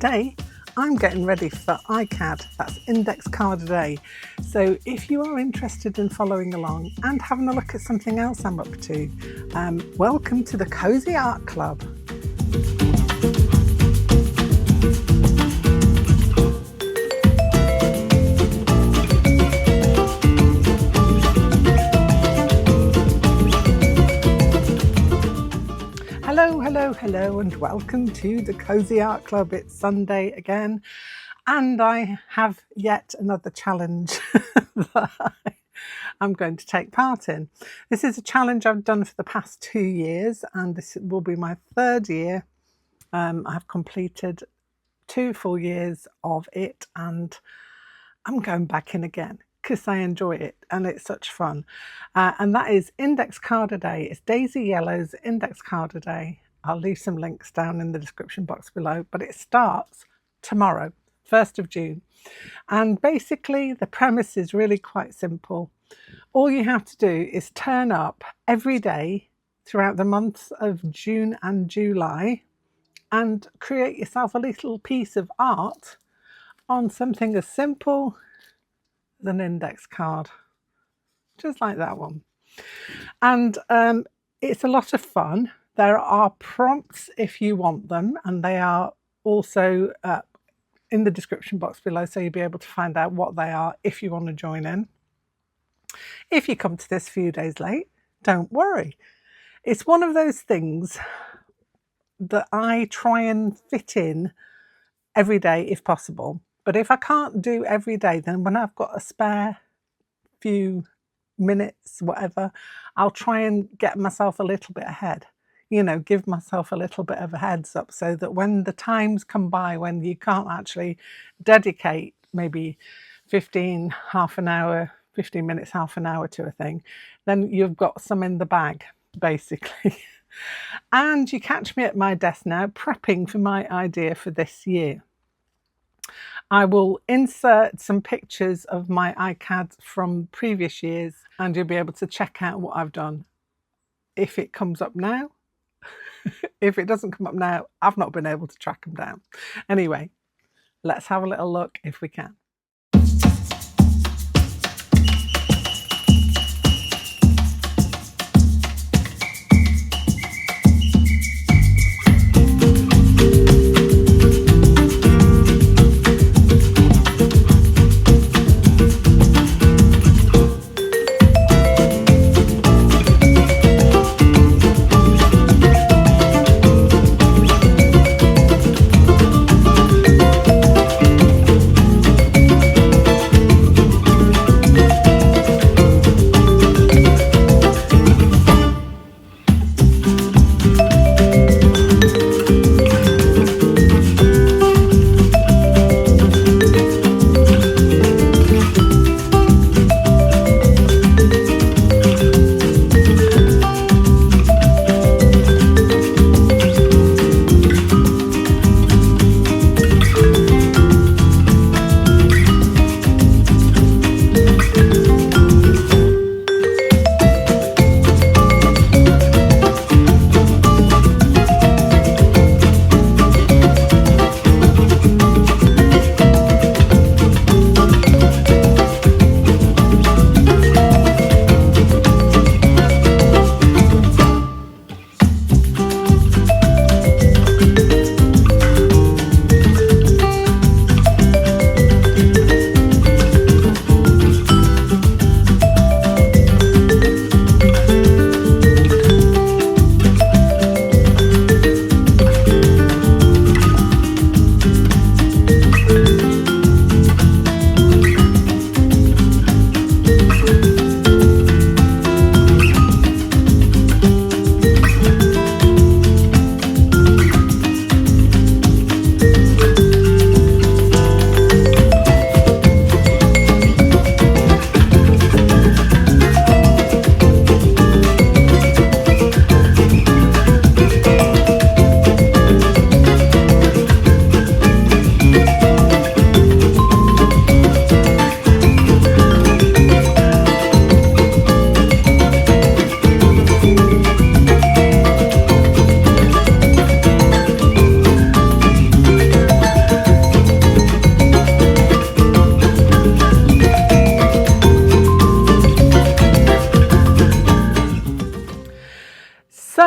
today I'm getting ready for ICAD, that's Index Card a Day. So if you are interested in following along and having a look at something else I'm up to, welcome to the Cosy Art Club. Hello and welcome to the Cosy Art Club. It's Sunday again and I have yet another challenge that I'm going to take part in. This is a challenge I've done for the past 2 years and this will be my third year. I've completed 2 full years of it and I'm going back in again because I enjoy it and it's such fun. And that is Index Card a Day. It's Daisy Yellow's Index Card a Day. I'll leave some links down in the description box below, but it starts tomorrow, 1st of June. And basically the premise is really quite simple. All you have to do is turn up every day throughout the months of June and July and create yourself a little piece of art on something as simple as an index card, just like that one. And it's a lot of fun. There are prompts if you want them, and they are also in the description box below, so you'll be able to find out what they are if you want to join in. If you come to this a few days late, don't worry. It's one of those things that I try and fit in every day if possible. But if I can't do every day, then when I've got a spare few minutes, whatever, I'll try and get myself a little bit ahead. You know, give myself a little bit of a heads up so that when the times come by when you can't actually dedicate maybe 15 minutes, half an hour to a thing, then you've got some in the bag, basically. And you catch me at my desk now prepping for my idea for this year. I will insert some pictures of my ICAD from previous years and you'll be able to check out what I've done. If it comes up now, if it doesn't come up now, I've not been able to track them down. Anyway, let's have a little look if we can.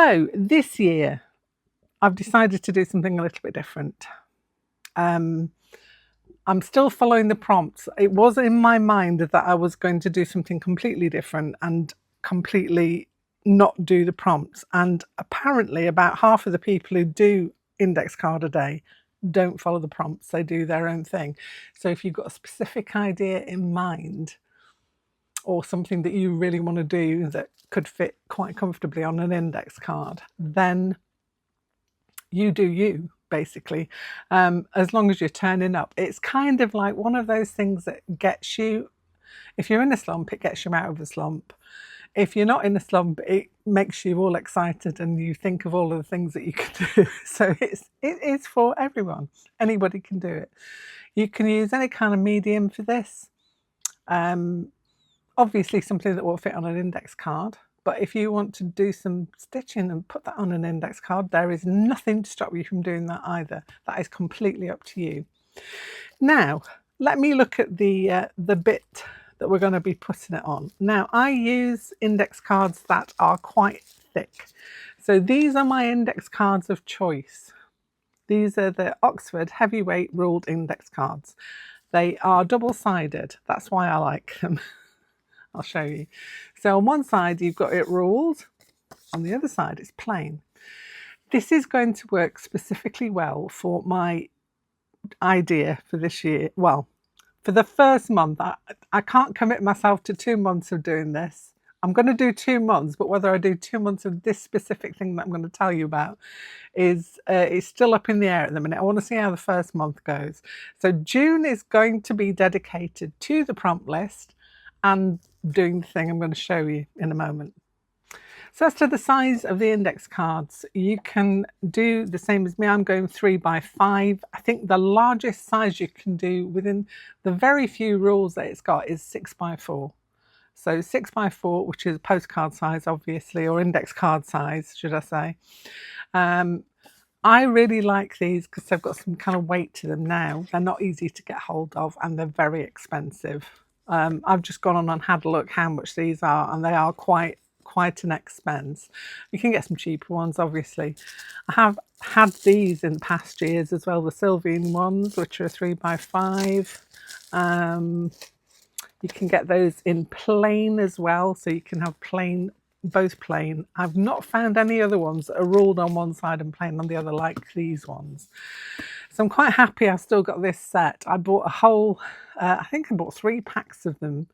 So this year I've decided to do something a little bit different. I'm still following the prompts. It was in my mind that I was going to do something completely different and completely not do the prompts. And apparently about half of the people who do index card a day don't follow the prompts. They do their own thing. So if you've got a specific idea in mind or something that you really want to do that could fit quite comfortably on an index card, then you do you, basically, as long as you're turning up. It's kind of like one of those things that gets you, if you're in a slump, it gets you out of a slump. If you're not in a slump, it makes you all excited and you think of all of the things that you can do. So it is for everyone. Anybody can do it. You can use any kind of medium for this. Obviously something that will fit on an index card. But if you want to do some stitching and put that on an index card, there is nothing to stop you from doing that either. That is completely up to you. Now, let me look at the bit that we're going to be putting it on. Now, I use index cards that are quite thick. So these are my index cards of choice. These are the Oxford Heavyweight Ruled Index cards. They are double-sided. That's why I like them. I'll show you. So on one side you've got it ruled, on the other side it's plain. This is going to work specifically well for my idea for this year. Well, for the first month, I can't commit myself to 2 months of doing this. I'm going to do 2 months, but whether I do 2 months of this specific thing that I'm going to tell you about is still up in the air at the minute. I want to see how the first month goes. So June is going to be dedicated to the prompt list and doing the thing I'm going to show you in a moment. So as to the size of the index cards, you can do the same as me. I'm going 3 by 5. I think the largest size you can do within the very few rules that it's got is 6 by 4. So 6 by 4, which is postcard size, obviously, or index card size, should I say. I really like these because they've got some kind of weight to them now. They're not easy to get hold of and they're very expensive. I've just gone on and had a look how much these are, and they are quite an expense. You can get some cheaper ones, obviously. I have had these in past years as well, the Sylvian ones, which are 3 by 5. You can get those in plain as well, so you can have plain, both plain. I've not found any other ones that are ruled on one side and plain on the other like these ones. So I'm quite happy I've still got this set. I bought a whole, I think I bought 3 packs of them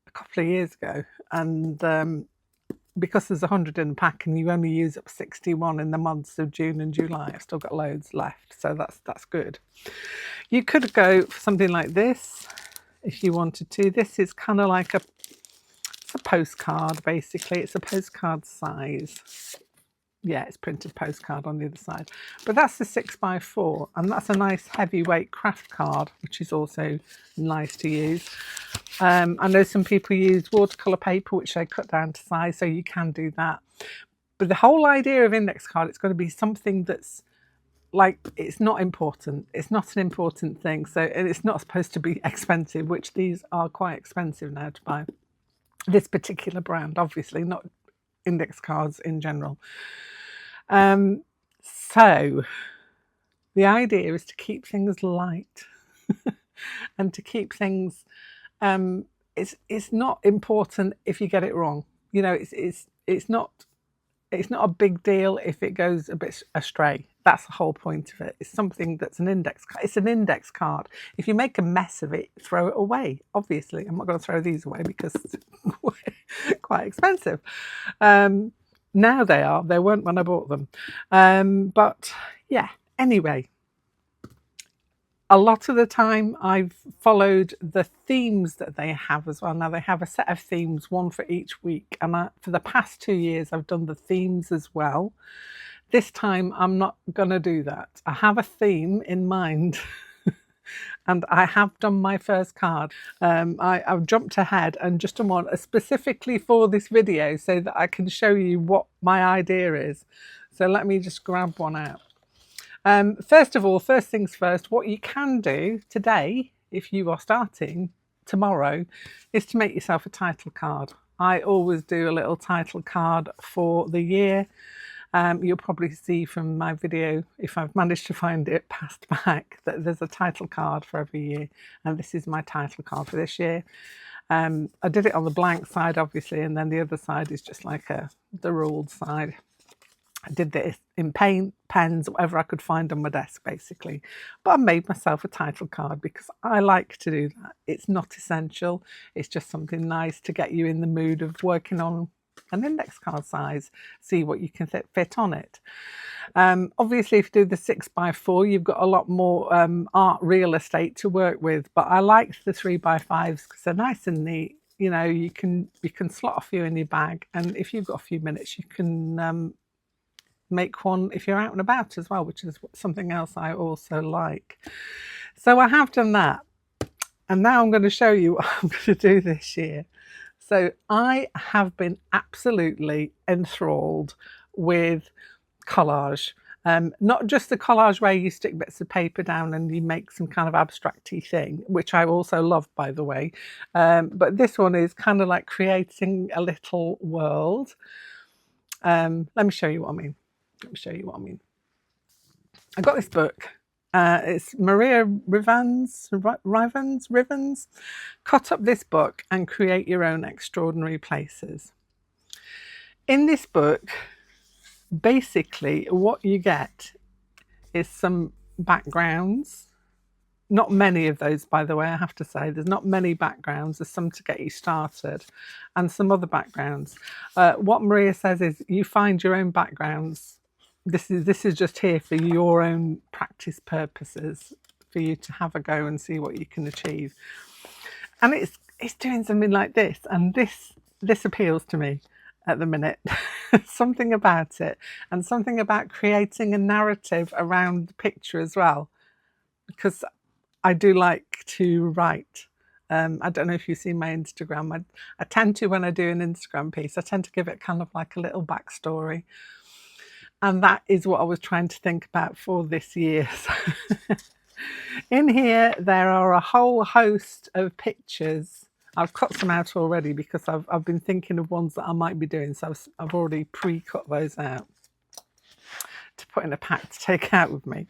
a couple of years ago. And because there's 100 in a pack and you only use up 61 in the months of June and July, I've still got loads left. So that's good. You could go for something like this if you wanted to. This is kind of like it's a postcard, basically. It's a postcard size. Yeah, it's printed postcard on the other side. But that's the 6 by 4, and that's a nice heavyweight craft card, which is also nice to use. I know some people use watercolour paper, which they cut down to size, so you can do that. But the whole idea of index card, it's going to be something that's like, it's not important. It's not an important thing. So it's not supposed to be expensive, which these are quite expensive now to buy. This particular brand, obviously, not index cards in general. So the idea is to keep things light and to keep things, it's not important if you get it wrong. You know, it's not a big deal if it goes a bit astray. That's the whole point of it. It's something that's an index card. It's an index card. If you make a mess of it, throw it away. Obviously, I'm not going to throw these away because it's quite expensive. Now they are. They weren't when I bought them. But yeah, anyway, a lot of the time I've followed the themes that they have as well. Now they have a set of themes, one for each week. And for the past 2 years, I've done the themes as well. This time I'm not going to do that. I have a theme in mind. And I have done my first card. I've jumped ahead and just done one specifically for this video so that I can show you what my idea is. So let me just grab one out. First of all, first things first, what you can do today, if you are starting tomorrow, is to make yourself a title card. I always do a little title card for the year. You'll probably see from my video, if I've managed to find it past back, that there's a title card for every year, and this is my title card for this year. I did it on the blank side, obviously, and then the other side is just like the ruled side. I did this in paint, pens, whatever I could find on my desk, basically. But I made myself a title card because I like to do that. It's not essential. It's just something nice to get you in the mood of working on an index card size, see what you can fit on it. Obviously, if you do the 6x4, you've got a lot more art real estate to work with. But I like the 3x5s because they're nice and neat. You know, you can slot a few in your bag, and if you've got a few minutes, you can make one if you're out and about as well, which is something else I also like. So I have done that, and now I'm going to show you what I'm going to do this year. So I have been absolutely enthralled with collage. Not just the collage where you stick bits of paper down and you make some kind of abstract-y thing, which I also love, by the way. But this one is kind of like creating a little world. Let me show you what I mean. I got this book. It's Maria Rivans, Cut Up This Book and Create Your Own Extraordinary Places. In this book, basically what you get is some backgrounds. Not many of those, by the way, I have to say. There's not many backgrounds. There's some to get you started and some other backgrounds. What Maria says is you find your own backgrounds. This is just here for your own practice purposes, for you to have a go and see what you can achieve. And it's doing something like this, and this appeals to me at the minute. Something about it, and something about creating a narrative around the picture as well, because I do like to write. I don't know if you've seen my Instagram. I tend to, when I do an Instagram piece, I tend to give it kind of like a little backstory. And that is what I was trying to think about for this year. So in here, there are a whole host of pictures. I've cut some out already because I've been thinking of ones that I might be doing. So I've already pre-cut those out to put in a pack to take out with me.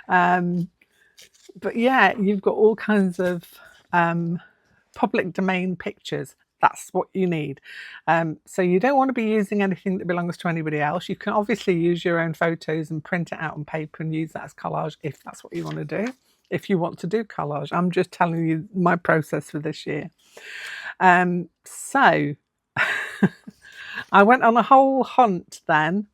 But yeah, you've got all kinds of public domain pictures. That's what you need. So you don't want to be using anything that belongs to anybody else. You can obviously use your own photos and print it out on paper and use that as collage if that's what you want to do. If you want to do collage, I'm just telling you my process for this year. So I went on a whole hunt then,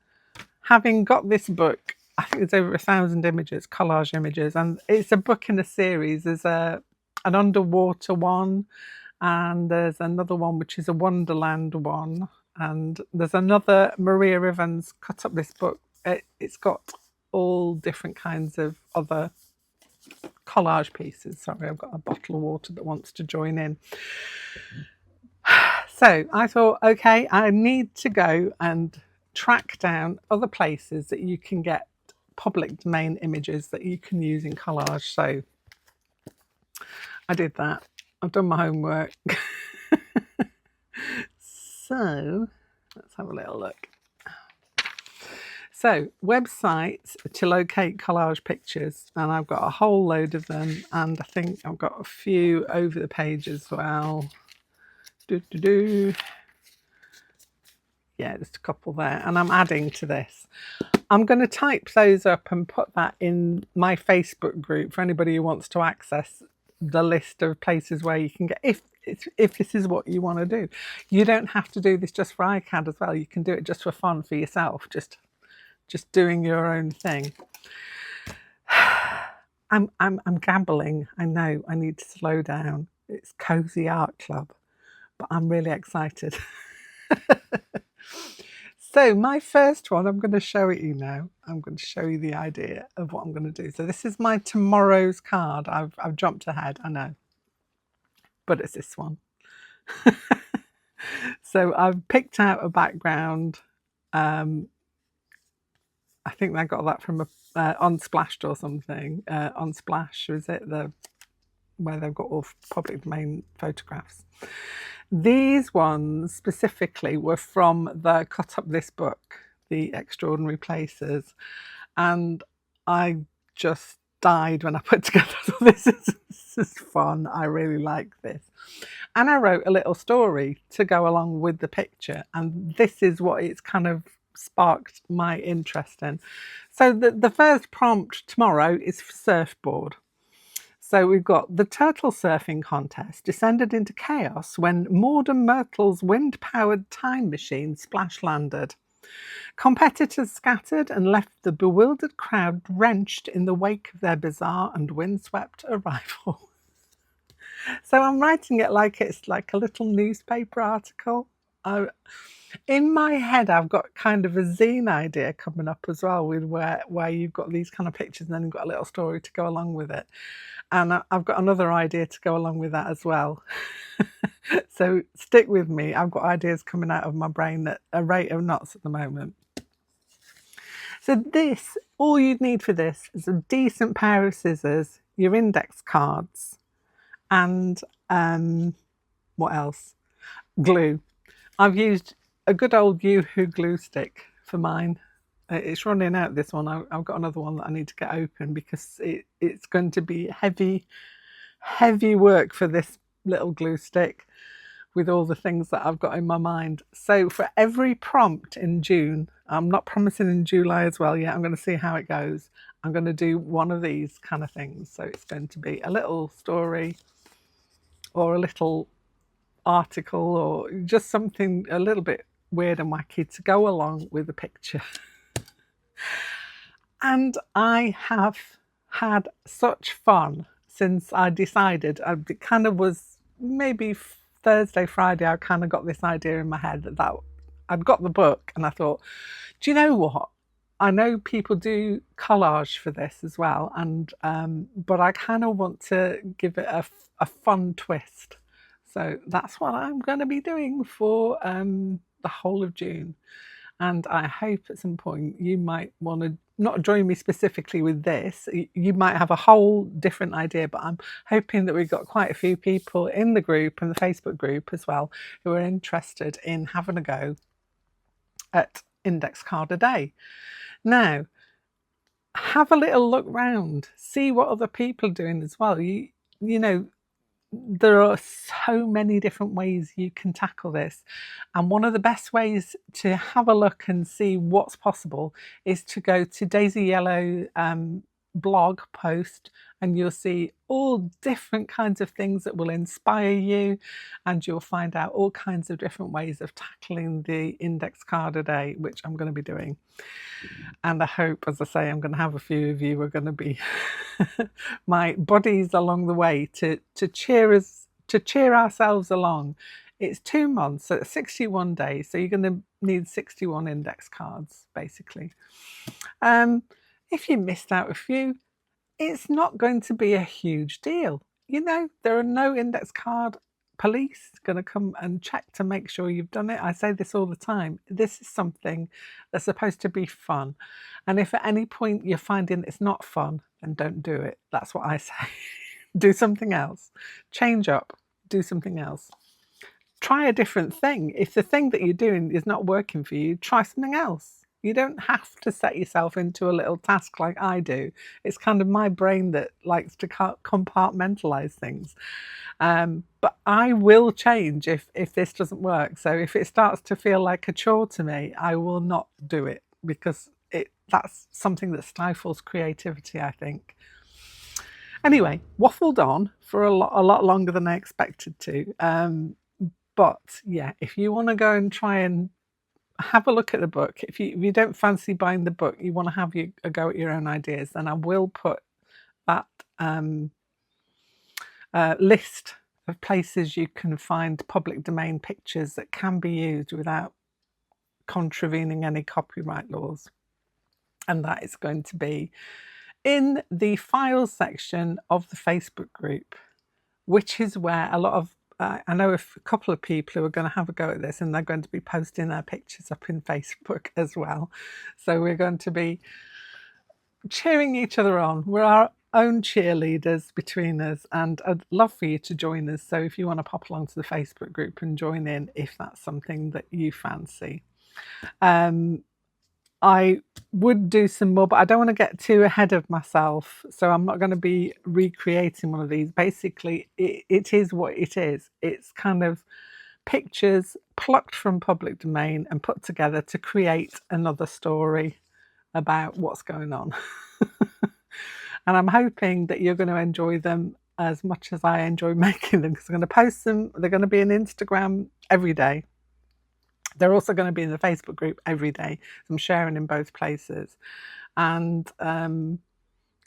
having got this book. I think there's over 1,000 images, collage images, and it's a book in a series. There's an underwater one, and there's another one which is a Wonderland one, and there's another Maria Rivans Cut Up This Book. It's got all different kinds of other collage pieces. Sorry, I've got a bottle of water that wants to join in. So I thought, okay, I need to go and track down other places that you can get public domain images that you can use in collage. So I did that. I've done my homework. So let's have a little look. So websites to locate collage pictures, and I've got a whole load of them, and I think I've got a few over the page as well. Yeah, just a couple there, and I'm adding to this. I'm going to type those up and put that in my Facebook group for anybody who wants to access the list of places where you can get, if this is what you want to do. You don't have to do this just for ICAD as well. You can do it just for fun for yourself, just doing your own thing. I'm gambling. I know I need to slow down. It's Cosy Art Club, but I'm really excited. So my first one, I'm going to show it you now. I'm going to show you the idea of what I'm going to do. So this is my tomorrow's card. I've jumped ahead, I know, but it's this one. So I've picked out a background. I think I got that from Unsplashed or something. Unsplash, is it? Where they've got all public domain photographs. These ones specifically were from the Cut Up This Book the extraordinary places, and I just died when I put together. This is fun. I really like this. And I wrote a little story to go along with the picture, and this is what it's kind of sparked my interest in. So the first prompt tomorrow is for surfboard. So we've got the turtle surfing contest descended into chaos when Maud and Myrtle's wind-powered time machine splash landed. Competitors scattered and left the bewildered crowd drenched in the wake of their bizarre and windswept arrival. So I'm writing it like it's like a little newspaper article. In my head, I've got kind of a zine idea coming up as well, with where you've got these kind of pictures and then you've got a little story to go along with it. And I've got another idea to go along with that as well. So stick with me. I've got ideas coming out of my brain at a rate of knots at the moment. So this, all you'd need for this is a decent pair of scissors, your index cards, and what else? Glue. I've used a good old Yoo-hoo glue stick for mine. It's running out, this one. I've got another one that I need to get open because it's going to be heavy work for this little glue stick with all the things that I've got in my mind. So for every prompt in June, I'm not promising in July as well yet, I'm going to see how it goes. I'm going to do one of these kind of things. So it's going to be a little story or a little article or just something a little bit weird and wacky to go along with the picture. And I have had such fun since I decided. It kind of was maybe Thursday, Friday, I kind of got this idea in my head that I'd got the book and I thought, do you know what? I know people do collage for this as well, and but I kind of want to give it a fun twist. So that's what I'm going to be doing for the whole of June. And I hope at some point you might want to not join me specifically with this. You might have a whole different idea, but I'm hoping that we've got quite a few people in the group and the Facebook group as well who are interested in having a go at index card a day. Now, have a little look round, see what other people are doing as well. You know, there are so many different ways you can tackle this, and one of the best ways to have a look and see what's possible is to go to Daisy Yellow blog post, and you'll see all different kinds of things that will inspire you, and you'll find out all kinds of different ways of tackling the index card a day, which I'm going to be doing. And I hope, as I say, I'm going to have a few of you who are going to be my buddies along the way to cheer ourselves along. It's 2 months, so it's 61 days, so you're going to need 61 index cards basically. If you missed out a few, it's not going to be a huge deal. You know, there are no index card police going to come and check to make sure you've done it. I say this all the time. This is something that's supposed to be fun. And if at any point you're finding it's not fun, then don't do it. That's what I say. Do something else. Change up. Do something else. Try a different thing. If the thing that you're doing is not working for you, try something else. You don't have to set yourself into a little task like I do. It's kind of my brain that likes to compartmentalize things. But I will change if this doesn't work. So if it starts to feel like a chore to me, I will not do it, because that's something that stifles creativity, I think. Anyway, waffled on for a lot longer than I expected to. But yeah, if you want to go and try and have a look at the book, if you don't fancy buying the book, you want to have a go at your own ideas, then I will put that list of places you can find public domain pictures that can be used without contravening any copyright laws. And that is going to be in the files section of the Facebook group, which is where a lot of I know a couple of people who are going to have a go at this, and they're going to be posting their pictures up in Facebook as well. So we're going to be cheering each other on. We're our own cheerleaders between us, and I'd love for you to join us. So if you want to pop along to the Facebook group and join in, if that's something that you fancy. I would do some more, but I don't want to get too ahead of myself. So I'm not going to be recreating one of these. Basically, it is what it is. It's kind of pictures plucked from public domain and put together to create another story about what's going on. And I'm hoping that you're going to enjoy them as much as I enjoy making them, because I'm going to post them. They're going to be on Instagram every day. They're also going to be in the Facebook group every day. I'm sharing in both places. And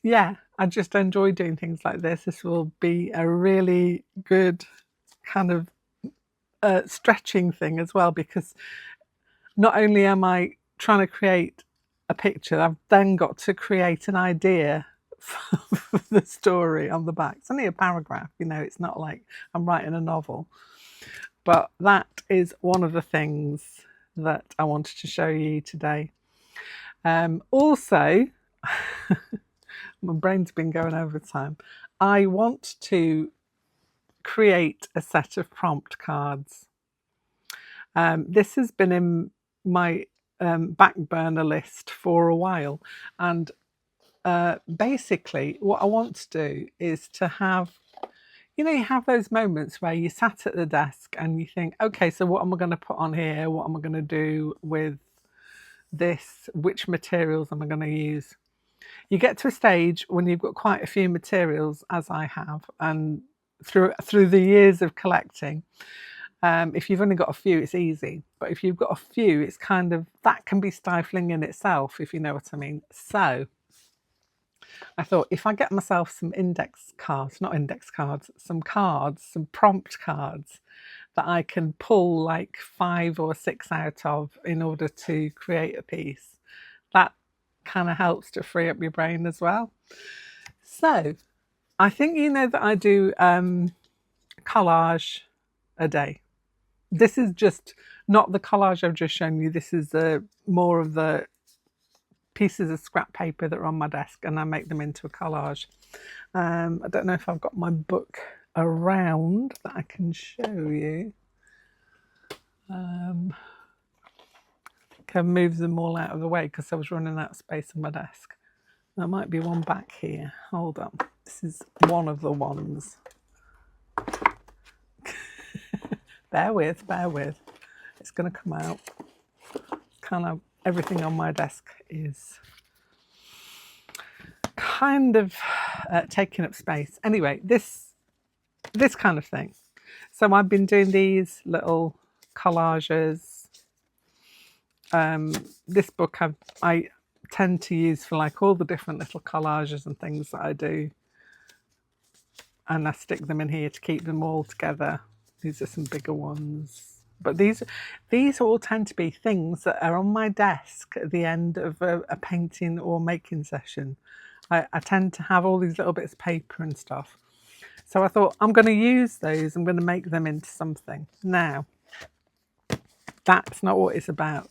yeah, I just enjoy doing things like this. This will be a really good kind of stretching thing as well, because not only am I trying to create a picture, I've then got to create an idea for the story on the back. It's only a paragraph, you know, it's not like I'm writing a novel. But that is one of the things that I wanted to show you today. Also, my brain's been going overtime. I want to create a set of prompt cards. This has been in my back burner list for a while, and basically what I want to do is to have, you know, you have those moments where you sat at the desk and you think, okay, so what am I going to put on here? What am I going to do with this? Which materials am I going to use? You get to a stage when you've got quite a few materials, as I have, and through the years of collecting, if you've only got a few, it's easy. But if you've got a few, it's kind of, that can be stifling in itself, if you know what I mean. So I thought, if I get myself some index cards, not index cards, some cards, some prompt cards that I can pull like 5 or 6 out of in order to create a piece, that kind of helps to free up your brain as well. So I think you know that I do collage a day. This is just not the collage I've just shown you. This is more of the pieces of scrap paper that are on my desk, and I make them into a collage. I don't know if I've got my book around that I can show you. I think I've moved them all out of the way because I was running out of space on my desk. There might be one back here. Hold on. This is one of the ones. bear with. It's going to come out. Kind of everything on my desk is kind of taking up space. Anyway, this kind of thing. So I've been doing these little collages. This book I tend to use for like all the different little collages and things that I do, and I stick them in here to keep them all together. These are some bigger ones, but these all tend to be things that are on my desk at the end of a painting or making session. I tend to have all these little bits of paper and stuff. So I thought, I'm going to use those, I'm going to make them into something. Now, that's not what it's about.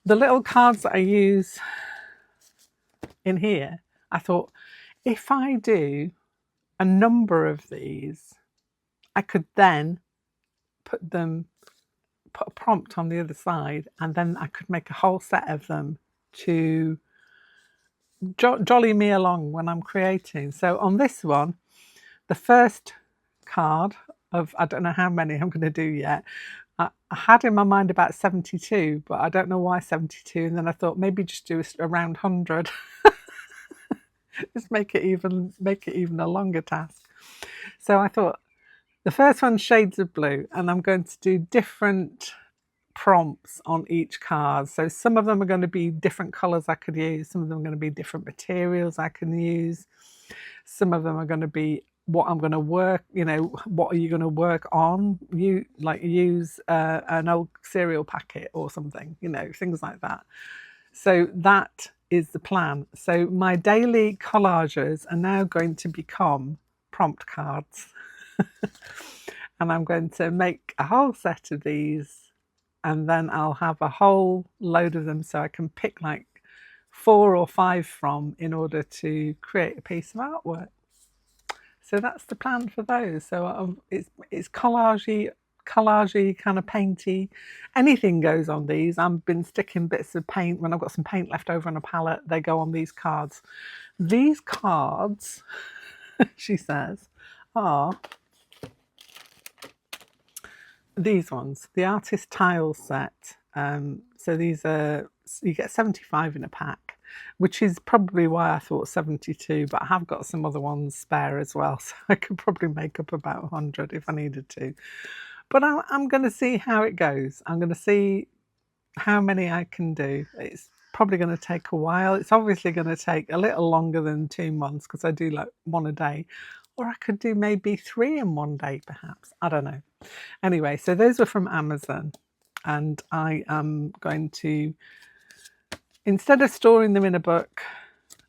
The little cards that I use in here, I thought, if I do a number of these, I could then put a prompt on the other side, and then I could make a whole set of them to jolly me along when I'm creating. So on this one, the first card of, I don't know how many I'm going to do yet. I had in my mind about 72, but I don't know why 72. And then I thought maybe just do around 100. Just make it even a longer task. So I thought the first one's shades of blue, and I'm going to do different prompts on each card. So some of them are going to be different colors I could use. Some of them are going to be different materials I can use. Some of them are going to be what I'm going to work, you know, what are you going to work on? You like use an old cereal packet or something, you know, things like that. So that is the plan. So my daily collages are now going to become prompt cards. And I'm going to make a whole set of these, and then I'll have a whole load of them so I can pick like 4 or 5 from in order to create a piece of artwork. So that's the plan for those. So it's collagey collagey, kind of painty. Anything goes on these. I've been sticking bits of paint. When I've got some paint left over on a palette, they go on these cards. These cards, she says, are these ones, the artist tile set. So these are, you get 75 in a pack, which is probably why I thought 72, but I have got some other ones spare as well, so I could probably make up about 100 if I needed to. But I'm going to see how it goes. I'm going to see how many I can do. It's probably going to take a while. It's obviously going to take a little longer than 2 months because I do like one a day, or I could do maybe 3 in one day perhaps. I don't know. Anyway, so those are from Amazon, and I am going to, instead of storing them in a book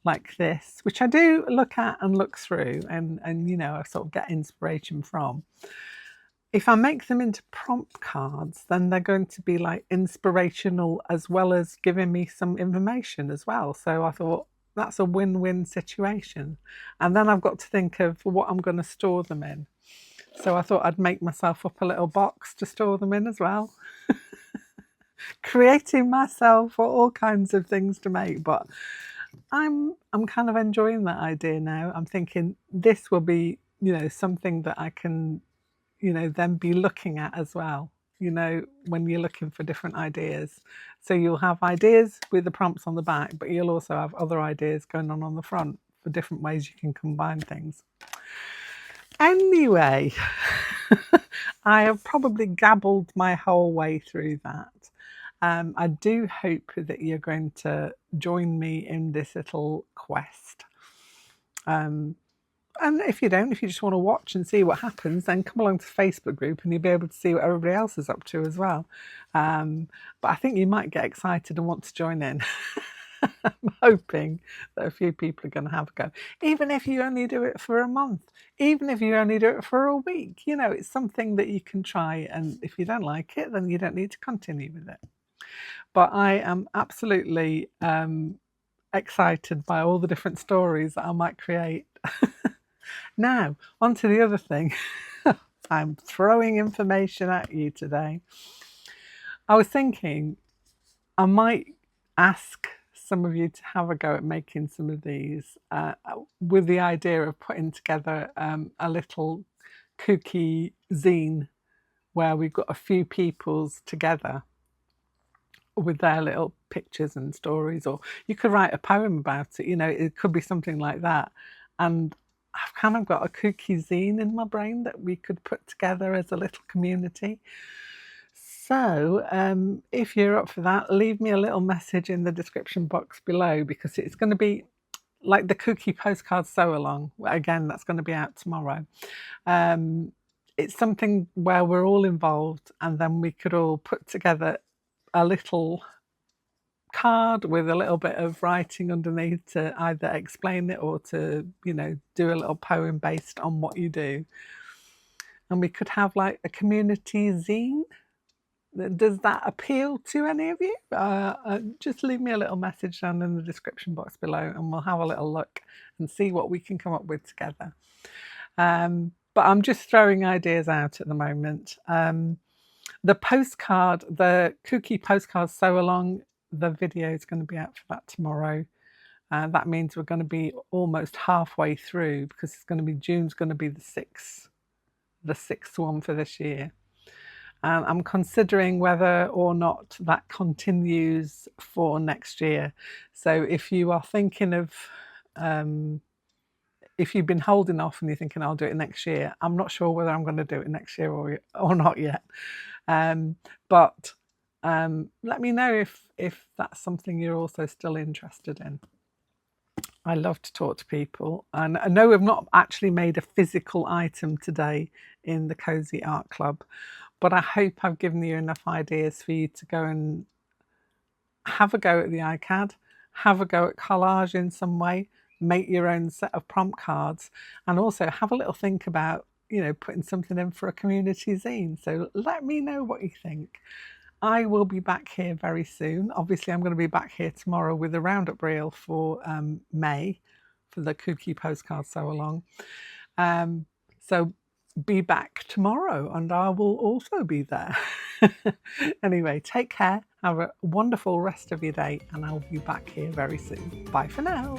like this, which I do look at and look through and you know, I sort of get inspiration from, if I make them into prompt cards, then they're going to be like inspirational as well as giving me some information as well. So I thought that's a win-win situation. And then I've got to think of what I'm going to store them in. So I thought I'd make myself up a little box to store them in as well. Creating myself for all kinds of things to make, but I'm kind of enjoying that idea now. I'm thinking this will be, you know, something that I can, you know, then be looking at as well, you know, when you're looking for different ideas. So you'll have ideas with the prompts on the back, but you'll also have other ideas going on the front for different ways you can combine things. Anyway, I have probably gabbled my whole way through that. I do hope that you're going to join me in this little quest. And if you don't, if you just want to watch and see what happens, then come along to the Facebook group and you'll be able to see what everybody else is up to as well. But I think you might get excited and want to join in. I'm hoping that a few people are going to have a go. Even if you only do it for a month, even if you only do it for a week, you know, it's something that you can try. And if you don't like it, then you don't need to continue with it. But I am absolutely excited by all the different stories that I might create. Now, on to the other thing. I'm throwing information at you today. I was thinking I might ask some of you to have a go at making some of these with the idea of putting together a little Kooky zine where we've got a few people's together with their little pictures and stories, or you could write a poem about it, you know, it could be something like that. And I've kind of got a Kooky zine in my brain that we could put together as a little community. So if you're up for that, leave me a little message in the description box below, because it's going to be like the Kooky postcard sew along. Again, that's going to be out tomorrow. It's something where we're all involved, and then we could all put together a little card with a little bit of writing underneath to either explain it or to, you know, do a little poem based on what you do. And we could have like a community zine. Does that appeal to any of you? Just leave me a little message down in the description box below and we'll have a little look and see what we can come up with together. But I'm just throwing ideas out at the moment. The postcard, the Kooky postcard sew along, the video is going to be out for that tomorrow. That means we're going to be almost halfway through, because it's going to be, June's going to be the sixth one for this year. And I'm considering whether or not that continues for next year. So if you are thinking of, if you've been holding off and you're thinking I'll do it next year, I'm not sure whether I'm going to do it next year or not yet. But let me know if that's something you're also still interested in. I love to talk to people, and I know we've not actually made a physical item today in the Cosy Art Club, but I hope I've given you enough ideas for you to go and have a go at the ICAD, have a go at collage in some way, make your own set of prompt cards, and also have a little think about, you know, putting something in for a community zine. So let me know what you think. I will be back here very soon. Obviously, I'm going to be back here tomorrow with a roundup reel for May for the Kooky postcard sew along. So be back tomorrow and I will also be there. Anyway, take care. Have a wonderful rest of your day and I'll be back here very soon. Bye for now.